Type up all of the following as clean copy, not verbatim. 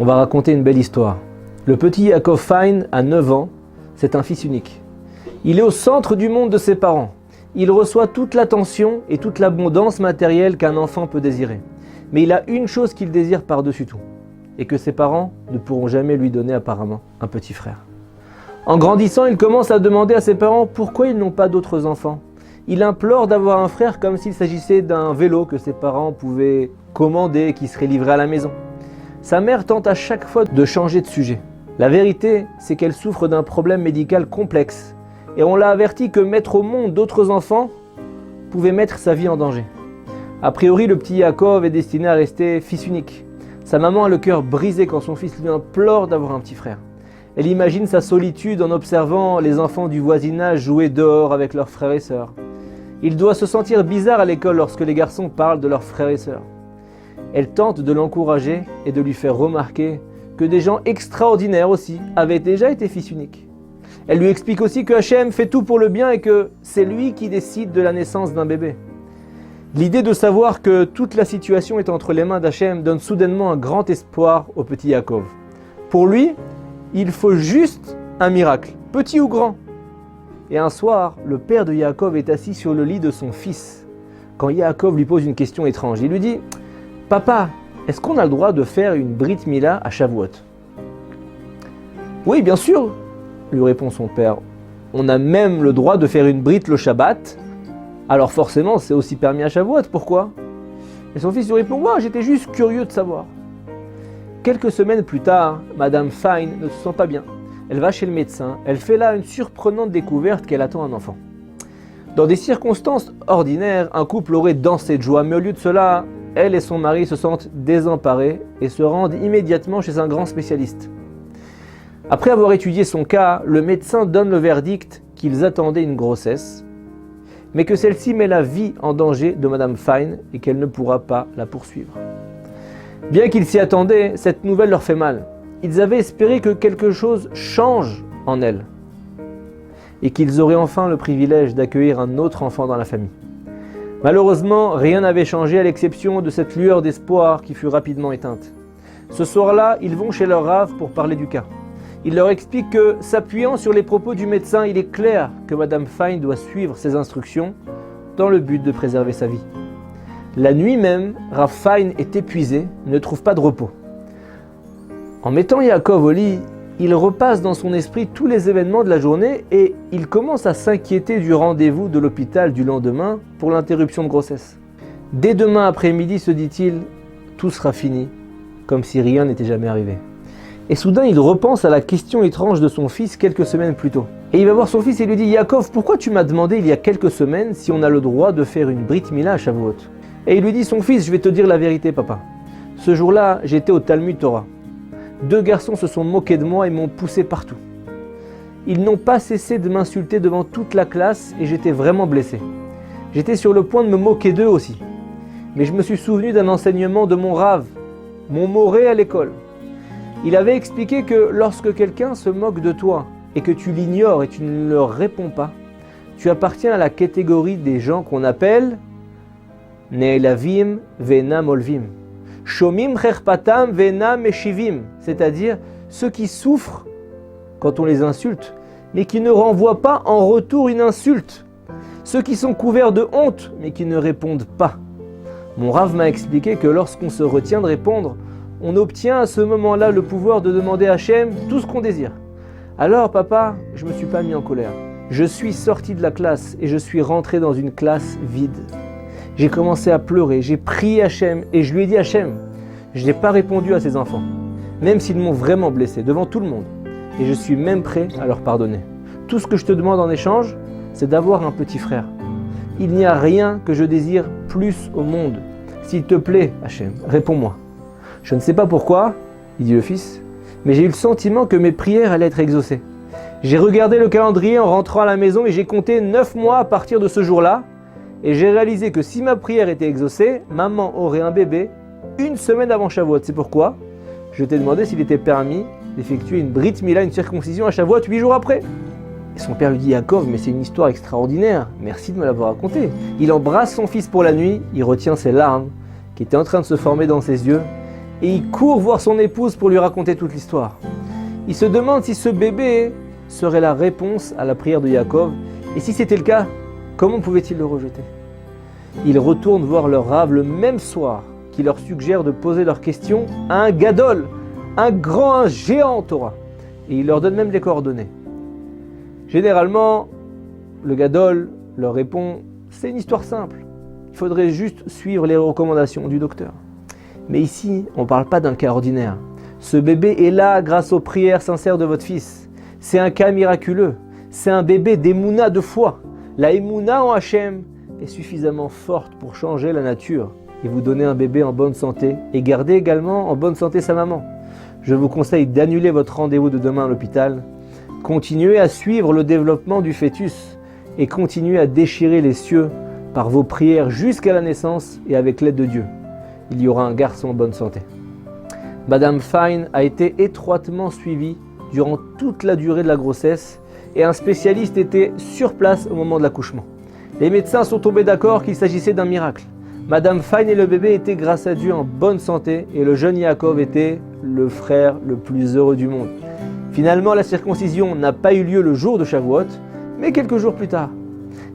On va raconter une belle histoire. Le petit Yaakov Fein a 9 ans, c'est un fils unique. Il est au centre du monde de ses parents. Il reçoit toute l'attention et toute l'abondance matérielle qu'un enfant peut désirer. Mais il a une chose qu'il désire par-dessus tout, et que ses parents ne pourront jamais lui donner apparemment, un petit frère. En grandissant, il commence à demander à ses parents pourquoi ils n'ont pas d'autres enfants. Il implore d'avoir un frère comme s'il s'agissait d'un vélo que ses parents pouvaient commander et qui serait livré à la maison. Sa mère tente à chaque fois de changer de sujet. La vérité, c'est qu'elle souffre d'un problème médical complexe et on l'a averti que mettre au monde d'autres enfants pouvait mettre sa vie en danger. A priori, le petit Yaakov est destiné à rester fils unique. Sa maman a le cœur brisé quand son fils lui implore d'avoir un petit frère. Elle imagine sa solitude en observant les enfants du voisinage jouer dehors avec leurs frères et sœurs. Il doit se sentir bizarre à l'école lorsque les garçons parlent de leurs frères et sœurs. Elle tente de l'encourager et de lui faire remarquer que des gens extraordinaires aussi avaient déjà été fils uniques. Elle lui explique aussi que Hachem fait tout pour le bien et que c'est lui qui décide de la naissance d'un bébé. L'idée de savoir que toute la situation est entre les mains d'Hachem donne soudainement un grand espoir au petit Yaakov. Pour lui, il faut juste un miracle, petit ou grand. Et un soir, le père de Yaakov est assis sur le lit de son fils. Quand Yaakov lui pose une question étrange, il lui dit « Papa, est-ce qu'on a le droit de faire une Brit Mila à Shavuot ?» « Oui, bien sûr !» lui répond son père. « On a même le droit de faire une Brit le Shabbat. Alors forcément, c'est aussi permis à Shavuot, pourquoi ?» Et son fils lui répond « Ouais, j'étais juste curieux de savoir. » Quelques semaines plus tard, Madame Fein ne se sent pas bien. Elle va chez le médecin, elle fait là une surprenante découverte qu'elle attend un enfant. Dans des circonstances ordinaires, un couple aurait dansé de joie, mais au lieu de cela, elle et son mari se sentent désemparés et se rendent immédiatement chez un grand spécialiste. Après avoir étudié son cas, le médecin donne le verdict qu'ils attendaient une grossesse, mais que celle-ci met la vie en danger de Madame Fein et qu'elle ne pourra pas la poursuivre. Bien qu'ils s'y attendaient, cette nouvelle leur fait mal. Ils avaient espéré que quelque chose change en elle et qu'ils auraient enfin le privilège d'accueillir un autre enfant dans la famille. Malheureusement, rien n'avait changé à l'exception de cette lueur d'espoir qui fut rapidement éteinte. Ce soir-là, ils vont chez leur Rav pour parler du cas. Il leur explique que, s'appuyant sur les propos du médecin, il est clair que Madame Fein doit suivre ses instructions dans le but de préserver sa vie. La nuit même, Rav Fein est épuisé, ne trouve pas de repos. En mettant Yaakov au lit, il repasse dans son esprit tous les événements de la journée et il commence à s'inquiéter du rendez-vous de l'hôpital du lendemain pour l'interruption de grossesse. Dès demain après-midi, se dit-il, tout sera fini, comme si rien n'était jamais arrivé. Et soudain, il repense à la question étrange de son fils quelques semaines plus tôt. Et il va voir son fils et lui dit « Yaakov, pourquoi tu m'as demandé il y a quelques semaines si on a le droit de faire une Brit Mila à Shavuot ?» Et il lui dit « Son fils, je vais te dire la vérité, papa. Ce jour-là, j'étais au Talmud Torah. 2 garçons se sont moqués de moi et m'ont poussé partout. Ils n'ont pas cessé de m'insulter devant toute la classe et j'étais vraiment blessé. J'étais sur le point de me moquer d'eux aussi. Mais je me suis souvenu d'un enseignement de mon Rav, mon moré à l'école. Il avait expliqué que lorsque quelqu'un se moque de toi et que tu l'ignores et tu ne leur réponds pas, tu appartiens à la catégorie des gens qu'on appelle Ne'elavim ve'ena molvim. Shomim cherpatam ve'ena meshivim, c'est-à-dire ceux qui souffrent quand on les insulte, mais qui ne renvoient pas en retour une insulte. Ceux qui sont couverts de honte, mais qui ne répondent pas. Mon Rav m'a expliqué que lorsqu'on se retient de répondre, on obtient à ce moment-là le pouvoir de demander à Hachem tout ce qu'on désire. Alors papa, je ne me suis pas mis en colère. Je suis sorti de la classe et je suis rentré dans une classe vide. J'ai commencé à pleurer, j'ai prié Hachem et je lui ai dit Hachem, je n'ai pas répondu à ces enfants, même s'ils m'ont vraiment blessé devant tout le monde. Et je suis même prêt à leur pardonner. Tout ce que je te demande en échange, c'est d'avoir un petit frère. Il n'y a rien que je désire plus au monde. S'il te plaît, Hachem, réponds-moi. Je ne sais pas pourquoi, il dit le fils, mais j'ai eu le sentiment que mes prières allaient être exaucées. J'ai regardé le calendrier en rentrant à la maison et j'ai compté 9 mois à partir de ce jour-là. Et j'ai réalisé que si ma prière était exaucée, maman aurait un bébé 1 semaine avant Shavuot. C'est pourquoi je t'ai demandé s'il était permis d'effectuer une Brit Mila, une circoncision à Shavuot 8 jours après. Et son père lui dit Yaakov, mais c'est une histoire extraordinaire, merci de me l'avoir racontée. Il embrasse son fils pour la nuit, il retient ses larmes qui étaient en train de se former dans ses yeux et il court voir son épouse pour lui raconter toute l'histoire. Il se demande si ce bébé serait la réponse à la prière de Yaakov, et si c'était le cas, comment pouvait-il le rejeter? Ils retournent voir leur Rav le même soir, qui leur suggère de poser leurs questions à un gadol, un géant en Torah, et il leur donne même les coordonnées. Généralement, le gadol leur répond, c'est une histoire simple, il faudrait juste suivre les recommandations du docteur. Mais ici, on ne parle pas d'un cas ordinaire. Ce bébé est là grâce aux prières sincères de votre fils. C'est un cas miraculeux. C'est un bébé d'émouna, de foi. La émouna en Hachem est suffisamment forte pour changer la nature et vous donner un bébé en bonne santé et garder également en bonne santé sa maman. Je vous conseille d'annuler votre rendez-vous de demain à l'hôpital. Continuez à suivre le développement du fœtus et continuez à déchirer les cieux par vos prières jusqu'à la naissance et avec l'aide de Dieu. Il y aura un garçon en bonne santé. Madame Fine a été étroitement suivie durant toute la durée de la grossesse et un spécialiste était sur place au moment de l'accouchement. Les médecins sont tombés d'accord qu'il s'agissait d'un miracle. Madame Fine et le bébé étaient grâce à Dieu en bonne santé et le jeune Yaakov était le frère le plus heureux du monde. Finalement, la circoncision n'a pas eu lieu le jour de Shavuot, mais quelques jours plus tard.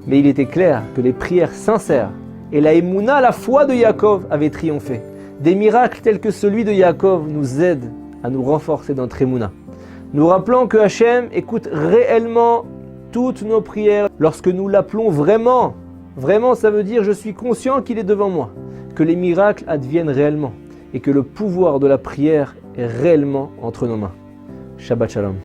Mais il était clair que les prières sincères et la émouna, la foi de Yaakov, avaient triomphé. Des miracles tels que celui de Yaakov nous aident à nous renforcer dans notre émouna. Nous rappelons que Hachem écoute réellement toutes nos prières lorsque nous l'appelons vraiment. Vraiment, ça veut dire je suis conscient qu'il est devant moi, que les miracles adviennent réellement et que le pouvoir de la prière est réellement entre nos mains. Shabbat Shalom.